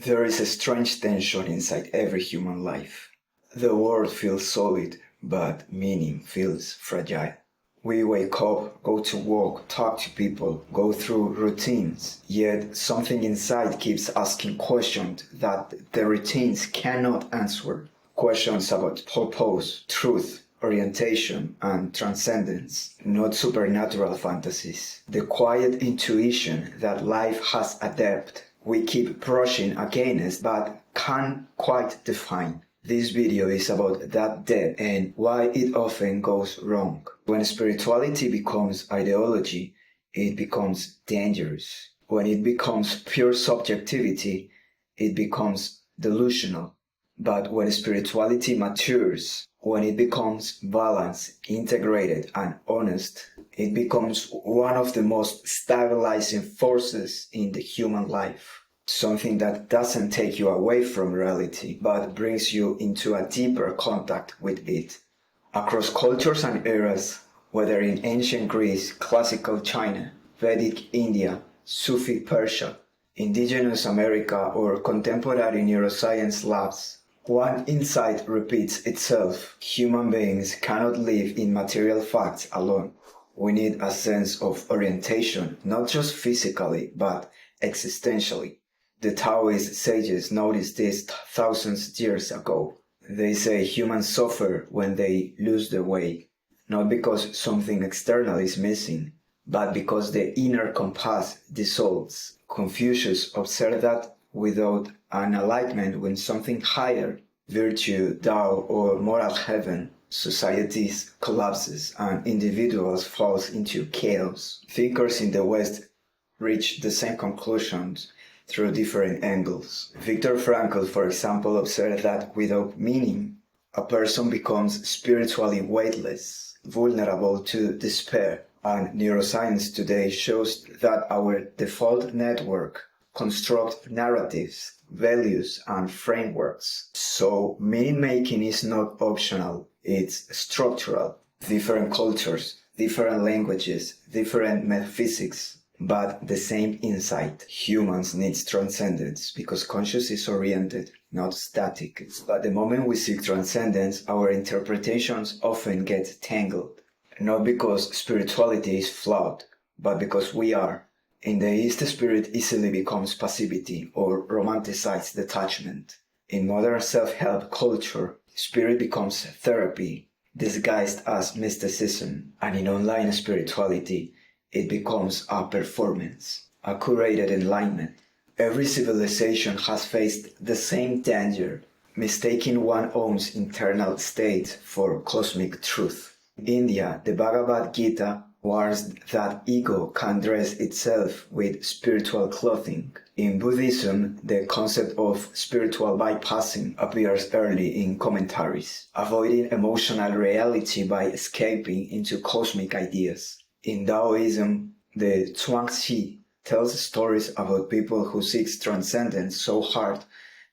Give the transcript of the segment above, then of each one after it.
There is a strange tension inside every human life. The world feels solid, but meaning feels fragile. We wake up, go to work, talk to people, go through routines, yet something inside keeps asking questions that the routines cannot answer. Questions about purpose, truth, orientation, and transcendence, not supernatural fantasies. The quiet intuition that life has a depth we keep brushing against but can't quite define. This video is about that depth and why it often goes wrong. When spirituality becomes ideology, it becomes dangerous. When it becomes pure subjectivity, it becomes delusional. But when spirituality matures, when it becomes balanced, integrated, and honest, it becomes one of the most stabilizing forces in the human life. Something that doesn't take you away from reality, but brings you into a deeper contact with it. Across cultures and eras, whether in ancient Greece, classical China, Vedic India, Sufi Persia, indigenous America, or contemporary neuroscience labs, one insight repeats itself. Human beings cannot live in material facts alone. We need a sense of orientation, not just physically, but existentially. The Taoist sages noticed this thousands of years ago. They say humans suffer when they lose their way, not because something external is missing, but because the inner compass dissolves. Confucius observed that without an alignment with something higher, virtue, Tao, or moral heaven, societies collapses and individuals falls into chaos. Thinkers in the West reach the same conclusions through different angles. Viktor Frankl, for example, observed that without meaning, a person becomes spiritually weightless, vulnerable to despair. And neuroscience today shows that our default network constructs narratives, values, and frameworks. So meaning-making is not optional, it's structural. Different cultures, different languages, different metaphysics, but the same insight. Humans need transcendence because conscious is oriented, not static. But the moment we seek transcendence, our interpretations often get tangled. Not because spirituality is flawed, but because we are. In the East, spirit easily becomes passivity or romanticized detachment. In modern self-help culture, spirit becomes therapy, disguised as mysticism. And in online spirituality, it becomes a performance, a curated enlightenment. Every civilization has faced the same danger, mistaking one's own internal state for cosmic truth. In India, the Bhagavad Gita warns that ego can dress itself with spiritual clothing. In Buddhism, the concept of spiritual bypassing appears early in commentaries, avoiding emotional reality by escaping into cosmic ideas. In Taoism, the Chuangzi tells stories about people who seek transcendence so hard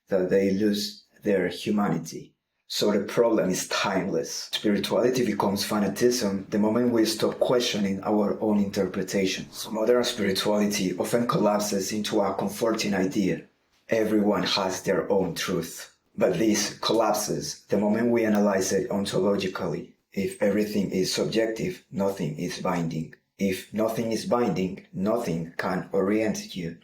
that they lose their humanity. So the problem is timeless. Spirituality becomes fanaticism the moment we stop questioning our own interpretations. Modern spirituality often collapses into a comforting idea. Everyone has their own truth. But this collapses the moment we analyze it ontologically. If everything is subjective, nothing is binding. If nothing is binding, nothing can orient you.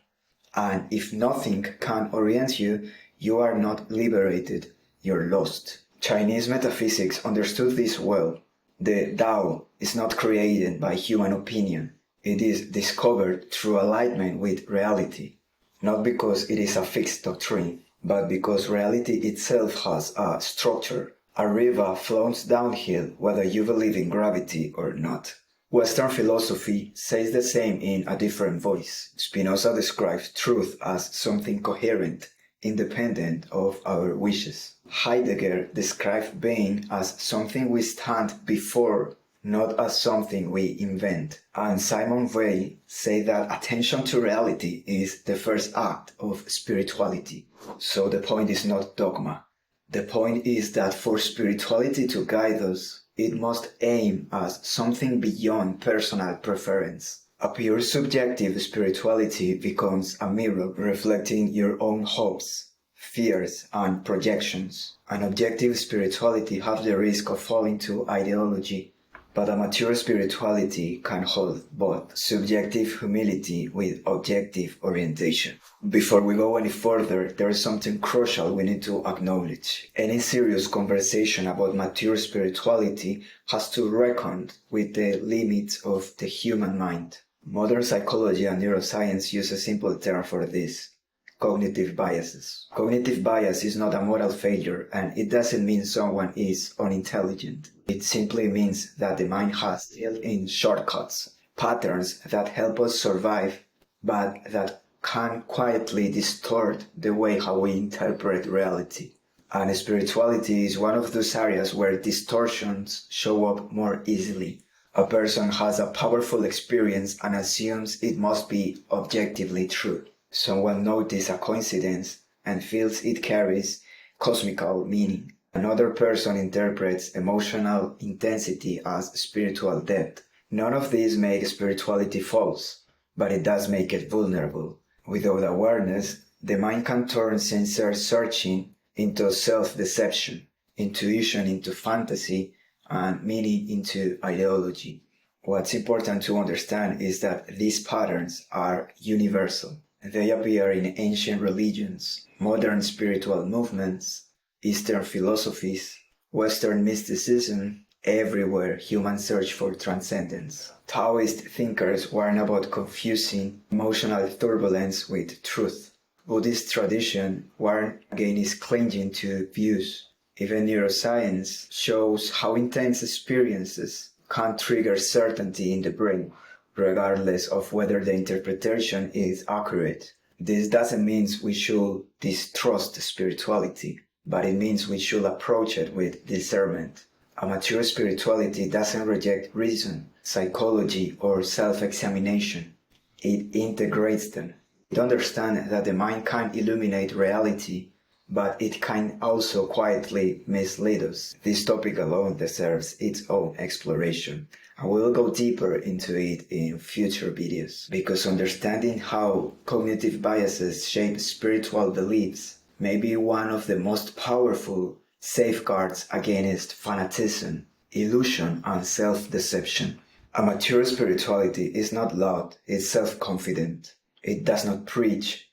And if nothing can orient you, you are not liberated. You're lost. Chinese metaphysics understood this well. The Tao is not created by human opinion. It is discovered through alignment with reality. Not because it is a fixed doctrine, but because reality itself has a structure. A river flows downhill whether you believe in gravity or not. Western philosophy says the same in a different voice. Spinoza describes truth as something coherent, independent of our wishes. Heidegger described being as something we stand before, not as something we invent. And Simon Weil said that attention to reality is the first act of spirituality. So the point is not dogma. The point is that for spirituality to guide us, it must aim at something beyond personal preference. A pure subjective spirituality becomes a mirror reflecting your own hopes, fears, and projections. An objective spirituality has the risk of falling to ideology, but a mature spirituality can hold both subjective humility with objective orientation. Before we go any further, there is something crucial we need to acknowledge. Any serious conversation about mature spirituality has to reckon with the limits of the human mind. Modern psychology and neuroscience use a simple term for this: cognitive biases. Cognitive bias is not a moral failure, and it doesn't mean someone is unintelligent. It simply means that the mind has built-in shortcuts, patterns that help us survive, but that can quietly distort the way how we interpret reality. And spirituality is one of those areas where distortions show up more easily. A person has a powerful experience and assumes it must be objectively true. Someone notices a coincidence and feels it carries cosmical meaning. Another person interprets emotional intensity as spiritual depth. None of these make spirituality false, but it does make it vulnerable. Without awareness, the mind can turn sincere searching into self-deception, intuition into fantasy, and meaning into ideology. What's important to understand is that these patterns are universal. They appear in ancient religions, modern spiritual movements, Eastern philosophies, Western mysticism. Everywhere humans search for transcendence. Taoist thinkers warn about confusing emotional turbulence with truth. Buddhist tradition warn against clinging to views. Even neuroscience shows how intense experiences can trigger certainty in the brain, regardless of whether the interpretation is accurate. This doesn't mean we should distrust spirituality, but it means we should approach it with discernment. A mature spirituality doesn't reject reason, psychology, or self-examination. It integrates them. It understands that the mind can illuminate reality, but it can also quietly mislead us. This topic alone deserves its own exploration, and we will go deeper into it in future videos, because understanding how cognitive biases shape spiritual beliefs may be one of the most powerful safeguards against fanaticism, illusion, and self-deception. A mature spirituality is not loud, it's self-confident. It does not preach,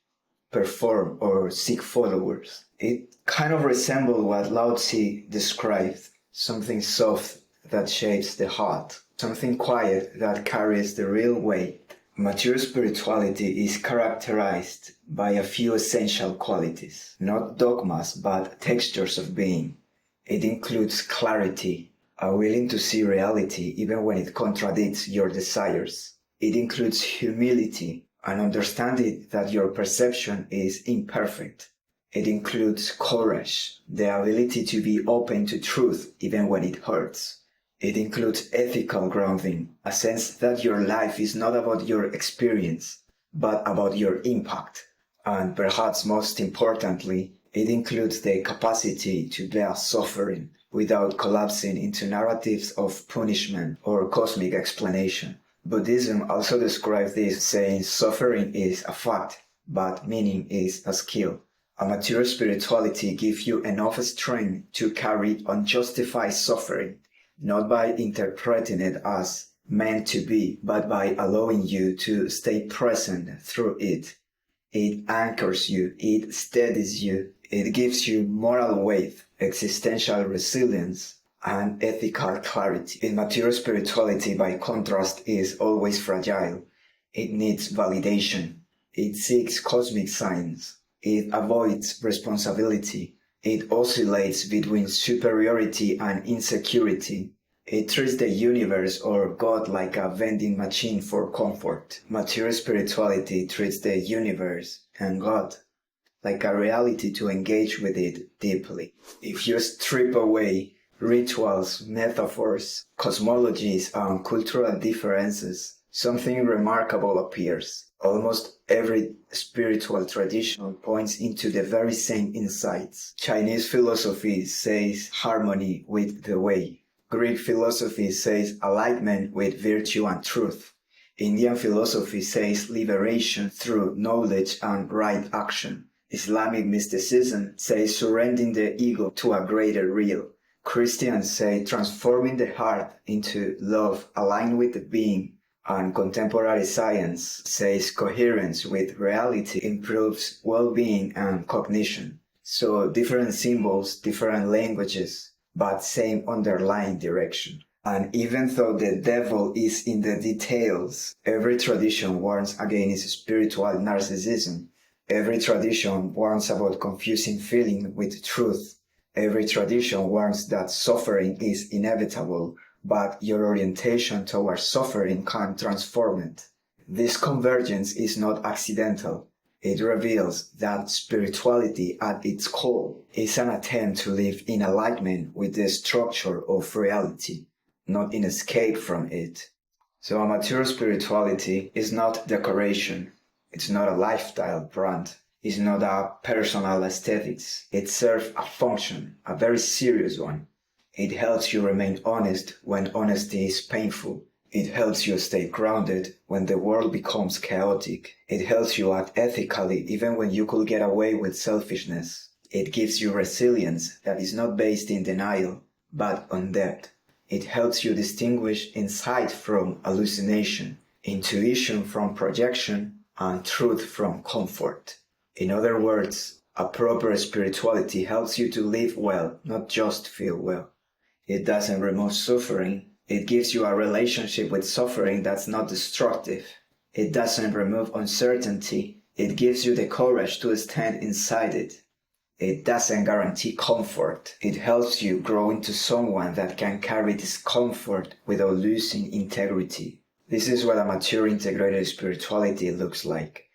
perform, or seek followers. It kind of resembles what Lao Tzu described: something soft that shapes the heart, something quiet that carries the real weight. Mature spirituality is characterized by a few essential qualities, not dogmas but textures of being. It includes clarity, a willing to see reality even when it contradicts your desires. It includes humility, an understanding that your perception is imperfect. It includes courage, the ability to be open to truth even when it hurts. It includes ethical grounding, a sense that your life is not about your experience, but about your impact. And perhaps most importantly, it includes the capacity to bear suffering without collapsing into narratives of punishment or cosmic explanation. Buddhism also describes this, saying suffering is a fact, but meaning is a skill. A mature spirituality gives you enough strength to carry unjustified suffering, not by interpreting it as meant to be, but by allowing you to stay present through it. It anchors you, it steadies you, it gives you moral weight, existential resilience, and ethical clarity. In mature spirituality, by contrast, is always fragile. It needs validation. It seeks cosmic signs. It avoids responsibility. It oscillates between superiority and insecurity. It treats the universe or God like a vending machine for comfort. Mature spirituality treats the universe and God like a reality to engage with it deeply. If you strip away rituals, metaphors, cosmologies, and cultural differences, something remarkable appears. Almost every spiritual tradition points into the very same insights. Chinese philosophy says harmony with the way. Greek philosophy says alignment with virtue and truth. Indian philosophy says liberation through knowledge and right action. Islamic mysticism says surrendering the ego to a greater real. Christians say transforming the heart into love aligned with the being. And contemporary science says coherence with reality improves well-being and cognition. So different symbols, different languages, but same underlying direction. And even though the devil is in the details, every tradition warns against spiritual narcissism. Every tradition warns about confusing feeling with truth. Every tradition warns that suffering is inevitable, but your orientation towards suffering can transform it. This convergence is not accidental. It reveals that spirituality at its core is an attempt to live in alignment with the structure of reality, not in escape from it. So a mature spirituality is not decoration. It's not a lifestyle brand. It's not a personal aesthetics. It serves a function, a very serious one. It helps you remain honest when honesty is painful. It helps you stay grounded when the world becomes chaotic. It helps you act ethically even when you could get away with selfishness. It gives you resilience that is not based in denial, but on depth. It helps you distinguish insight from hallucination, intuition from projection, and truth from comfort. In other words, a proper spirituality helps you to live well, not just feel well. It doesn't remove suffering. It gives you a relationship with suffering that's not destructive. It doesn't remove uncertainty. It gives you the courage to stand inside it. It doesn't guarantee comfort. It helps you grow into someone that can carry discomfort without losing integrity. This is what a mature integrated spirituality looks like.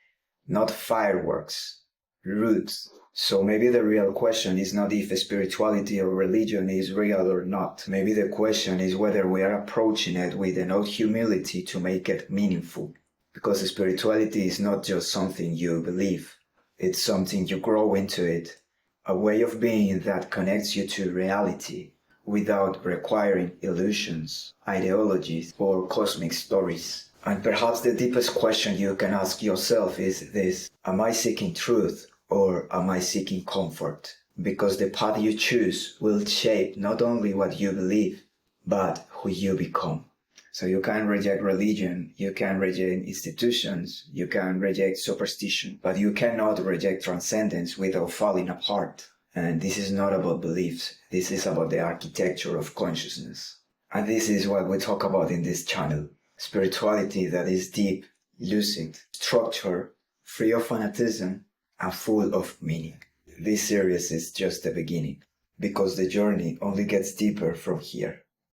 Not fireworks, roots. So maybe the real question is not if spirituality or religion is real or not. Maybe the question is whether we are approaching it with enough humility to make it meaningful. Because spirituality is not just something you believe. It's something you grow into it. A way of being that connects you to reality without requiring illusions, ideologies, or cosmic stories. And perhaps the deepest question you can ask yourself is this: am I seeking truth or am I seeking comfort? Because the path you choose will shape not only what you believe, but who you become. So you can reject religion, you can reject institutions, you can reject superstition, but you cannot reject transcendence without falling apart. And this is not about beliefs, this is about the architecture of consciousness. And this is what we talk about in this channel. Spirituality that is deep, lucid, structured, free of fanatism, and full of meaning. This series is just the beginning, because the journey only gets deeper from here.